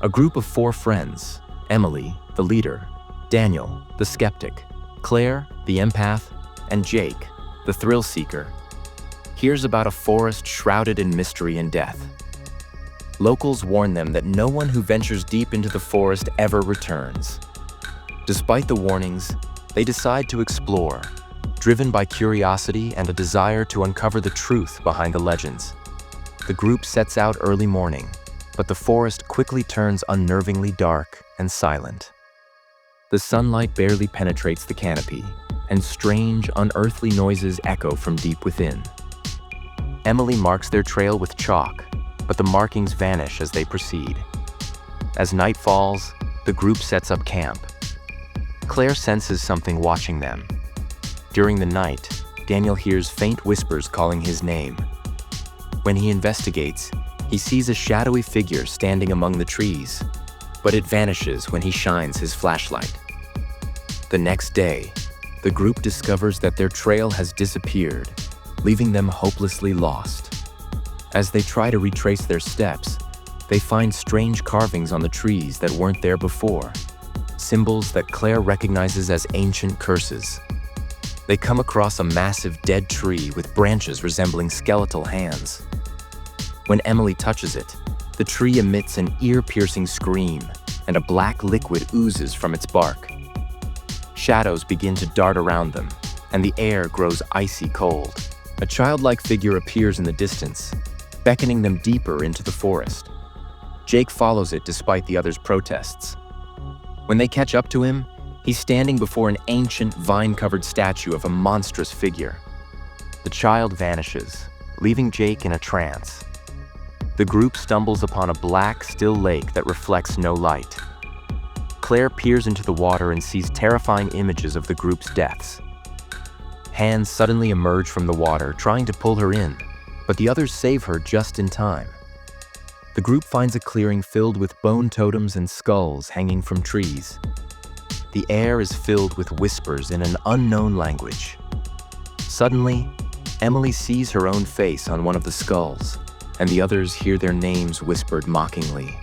A group of 4 friends, Emily, the leader, Daniel, the skeptic, Claire, the empath, and Jake, the thrill seeker, hears about a forest shrouded in mystery and death. Locals warn them that no one who ventures deep into the forest ever returns. Despite the warnings, they decide to explore, driven by curiosity and a desire to uncover the truth behind the legends. The group sets out early morning, but the forest quickly turns unnervingly dark and silent. The sunlight barely penetrates the canopy, and strange, unearthly noises echo from deep within. Emily marks their trail with chalk, but the markings vanish as they proceed. As night falls, the group sets up camp. Claire senses something watching them. During the night, Daniel hears faint whispers calling his name. When he investigates, he sees a shadowy figure standing among the trees, but it vanishes when he shines his flashlight. The next day, the group discovers that their trail has disappeared, leaving them hopelessly lost. As they try to retrace their steps, they find strange carvings on the trees that weren't there before, symbols that Claire recognizes as ancient curses. They come across a massive dead tree with branches resembling skeletal hands. When Emily touches it, the tree emits an ear-piercing scream, and a black liquid oozes from its bark. Shadows begin to dart around them, and the air grows icy cold. A childlike figure appears in the distance, beckoning them deeper into the forest. Jake follows it despite the others' protests. When they catch up to him, he's standing before an ancient, vine-covered statue of a monstrous figure. The child vanishes, leaving Jake in a trance. The group stumbles upon a black, still lake that reflects no light. Claire peers into the water and sees terrifying images of the group's deaths. Hands suddenly emerge from the water, trying to pull her in, but the others save her just in time. The group finds a clearing filled with bone totems and skulls hanging from trees. The air is filled with whispers in an unknown language. Suddenly, Emily sees her own face on one of the skulls, and the others hear their names whispered mockingly.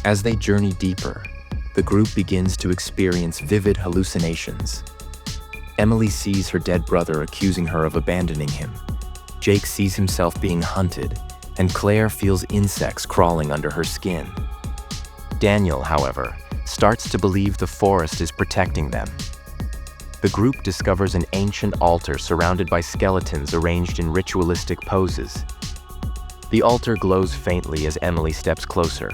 As they journey deeper, the group begins to experience vivid hallucinations. Emily sees her dead brother accusing her of abandoning him. Jake sees himself being hunted, and Claire feels insects crawling under her skin. Daniel, however, starts to believe the forest is protecting them. The group discovers an ancient altar surrounded by skeletons arranged in ritualistic poses. The altar glows faintly as Emily steps closer.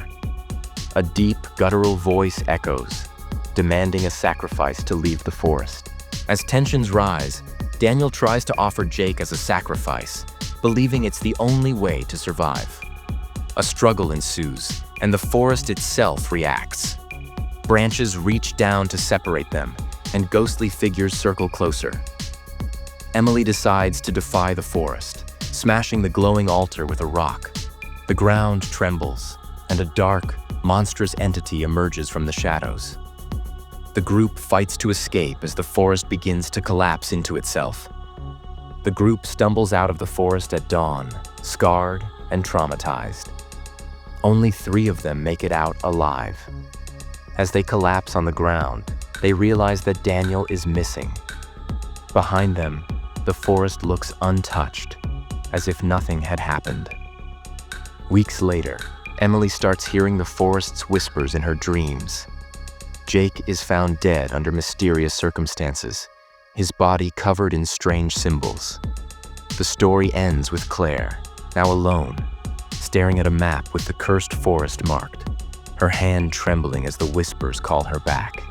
A deep, guttural voice echoes, demanding a sacrifice to leave the forest. As tensions rise, Daniel tries to offer Jake as a sacrifice, believing it's the only way to survive. A struggle ensues, and the forest itself reacts. Branches reach down to separate them, and ghostly figures circle closer. Emily decides to defy the forest, smashing the glowing altar with a rock. The ground trembles, and a dark, monstrous entity emerges from the shadows. The group fights to escape as the forest begins to collapse into itself. The group stumbles out of the forest at dawn, scarred and traumatized. Only 3 of them make it out alive. As they collapse on the ground, they realize that Daniel is missing. Behind them, the forest looks untouched, as if nothing had happened. Weeks later, Emily starts hearing the forest's whispers in her dreams. Jake is found dead under mysterious circumstances, his body covered in strange symbols. The story ends with Claire, now alone, staring at a map with the cursed forest marked, her hand trembling as the whispers call her back.